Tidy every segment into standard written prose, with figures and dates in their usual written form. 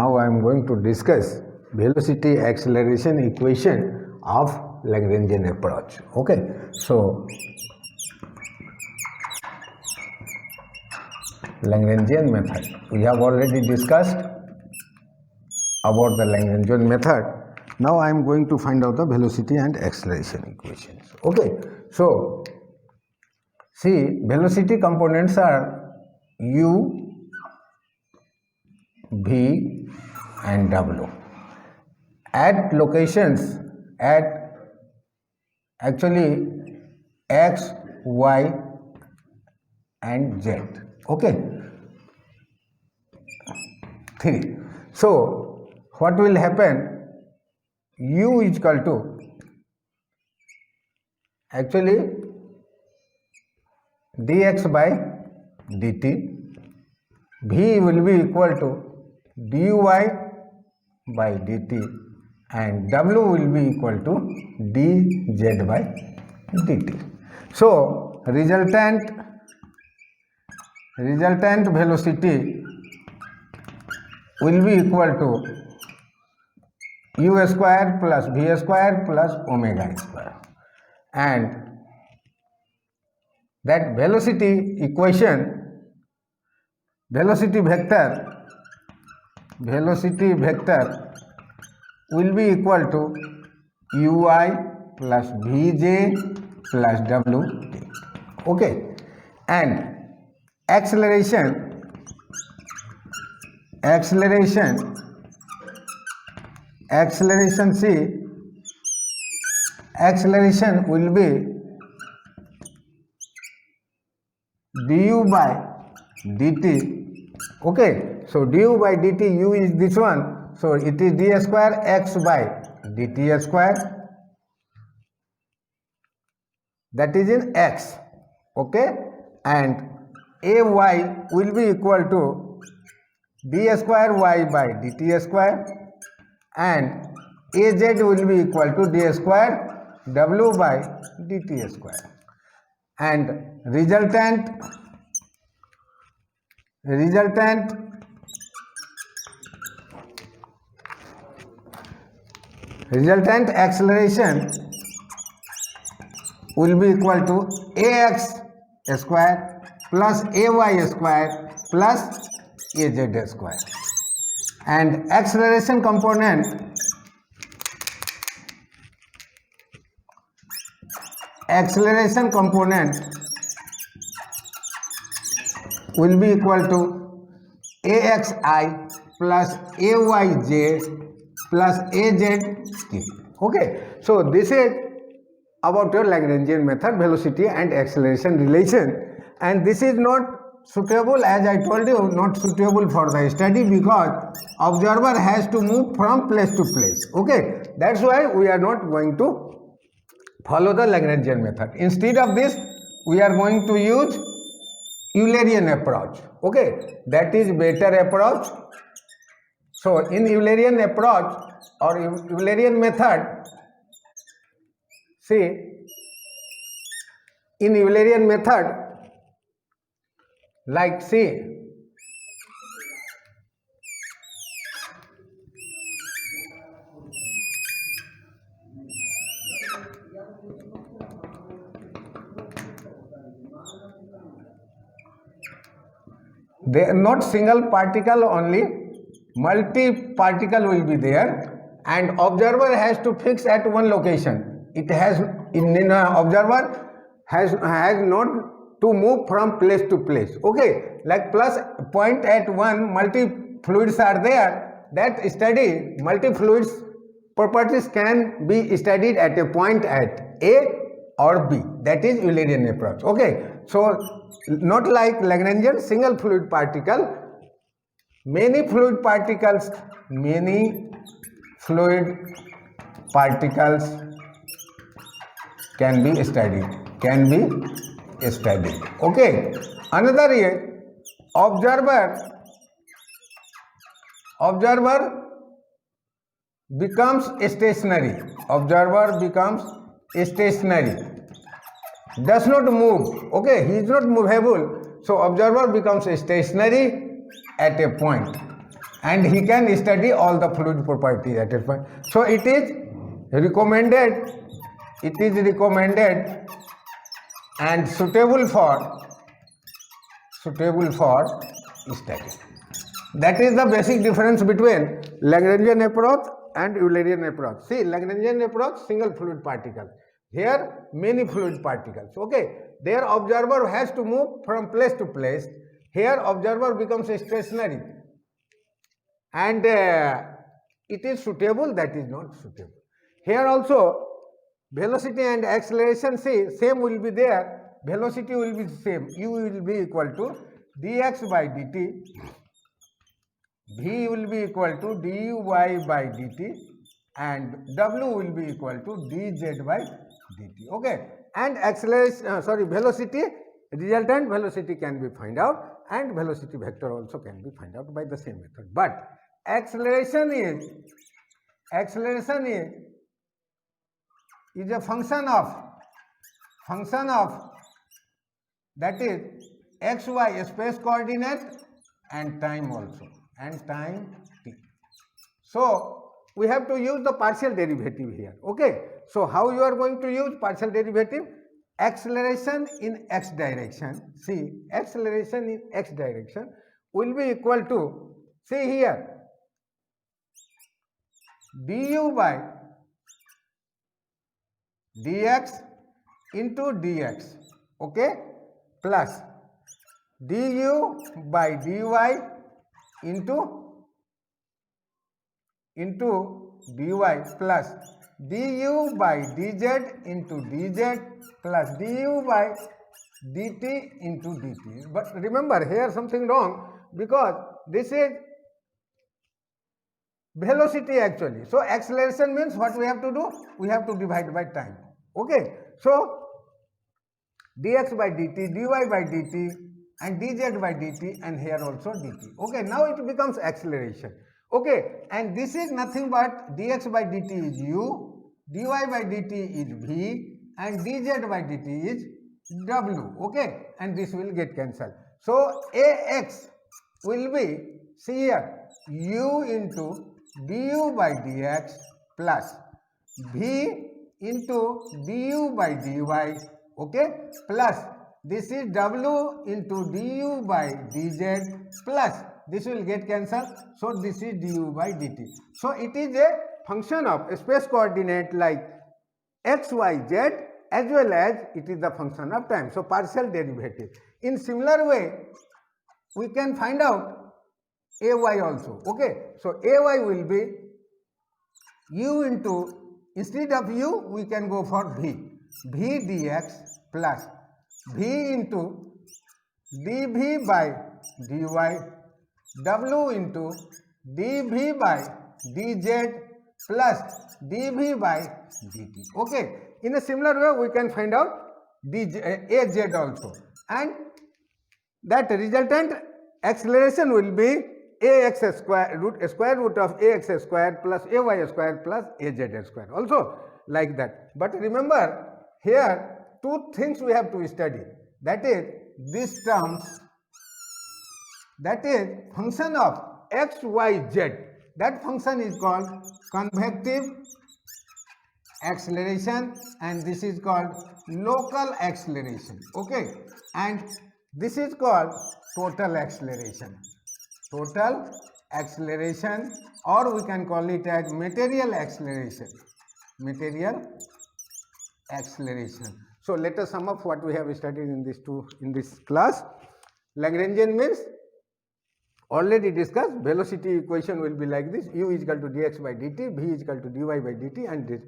now I am going to discuss velocity acceleration equation of Lagrangian approach. Okay, so Lagrangian method, we have already discussed about the Lagrangian method. Now I am going to find out the velocity and acceleration equations. Okay, so see, velocity components are u, v and w at locations at actually x, y and z. Okay, 3. So what will happen? U is equal to actually dx by dt, v will be equal to dy by dt, and w will be equal to dz by dt. So resultant velocity will be equal to u square plus v square plus omega square, and that velocity equation, velocity vector will be equal to ui plus vj plus wt. Okay, and acceleration will be du by dt. Okay, so du by dt, u is this one, so it is d square x by dt square, that is in x. Okay, and ay will be equal to d square y by dt square, and az will be equal to d square w by dt square, and resultant acceleration will be equal to ax square plus ay square plus az square, and acceleration component will be equal to axi plus ayj plus azk. Okay, so this is about your Lagrangian method, velocity and acceleration relation, and this is not suitable, as I told you, not suitable for the study because observer has to move from place to place. Okay, that's why we are not going to follow the Lagrangian method. Instead of this, we are going to use Eulerian approach. Okay, that is better approach. So in Eulerian approach or Eulerian method, see, in Eulerian method, like see, they are not single particle only, multi-particle will be there, and observer has to fix at one location. It has, observer has not to move from place to place. Okay, like plus point at one, multi-fluids are there, that study multi-fluids properties can be studied at a point at A or B, that is Eulerian approach. Okay, so not like Lagrangian single fluid particle, many fluid particles can be studied. Okay, another is observer becomes stationary, does not move. Okay, he is not movable, so observer becomes stationary at a point, and he can study all the fluid properties at a point. So it is recommended and suitable for study. That is the basic difference between Lagrangian approach and Eulerian approach. See, Lagrangian approach, single fluid particle. Here, many fluid particles. Okay, their observer has to move from place to place. Here, observer becomes stationary, and it is suitable, that is not suitable. Here also, velocity and acceleration, see, same will be there. Velocity will be same. U will be equal to dx by dt. V will be equal to dy by dt, and W will be equal to dz by dt. Okay, and acceleration, velocity, resultant velocity can be find out, and velocity vector also can be find out by the same method. But acceleration is a function of that is xy space coordinate and time also, and time t. So we have to use the partial derivative here. Okay, so how you are going to use partial derivative? Acceleration in x direction, see, acceleration in x direction will be equal to, see here, du by dx into dx, okay, plus du by dy into dy plus du by dz into dz plus du by dt into dt. But remember, here something wrong, because this is velocity actually. So acceleration means what we have to do? We have to divide by time. Okay, so dx by dt, dy by dt, and dz by dt, and here also dt. Okay, now it becomes acceleration. Okay, and this is nothing but dx by dt is u, dy by dt is v, and dz by dt is w. Okay, and this will get cancelled. So ax will be, see here, u into du by dx plus v into du by dy, okay, plus this is w into du by dz plus this will get cancelled, so this is du by dt. So it is a function of a space coordinate like x, y, z, as well as it is the function of time. So partial derivative. In similar way, we can find out ay also. Okay, so ay will be u into, instead of u we can go for v dx plus v into dv by dy, w into dv by dz plus dv by dt. Okay, in a similar way we can find out az also, and that resultant acceleration will be ax square root of ax square plus ay square plus az square, also like that. But remember, here two things we have to study, that is these terms, that is function of x, y, z, that function is called convective acceleration, and this is called local acceleration. Okay, and this is called total acceleration, or we can call it as material acceleration. So let us sum up what we have studied in this class. Lagrangian means already discussed. Velocity equation will be like this: u is equal to dx by dt, v is equal to dy by dt, and this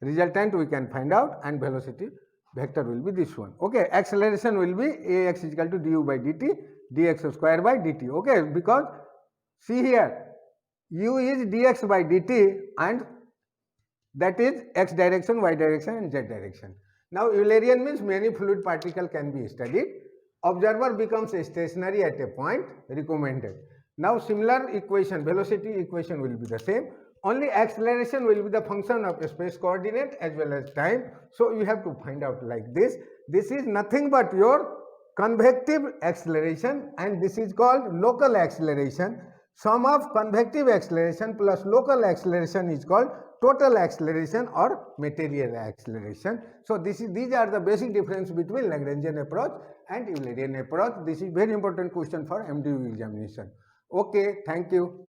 resultant we can find out, and velocity vector will be this one. Okay, acceleration will be ax is equal to du by dt, dx square by dt. Okay, because see here, u is dx by dt, and that is x direction, y direction, and z direction. Now Eulerian means many fluid particle can be studied. Observer becomes stationary at a point, recommended. Now similar equation, velocity equation will be the same. Only acceleration will be the function of space coordinate as well as time. So you have to find out like this. This is nothing but your convective acceleration, and this is called local acceleration. sum of convective acceleration plus local acceleration is called total acceleration or material acceleration. So these are the basic difference between Lagrangian approach and Eulerian approach. This is very important question for MDU examination. Okay, thank you.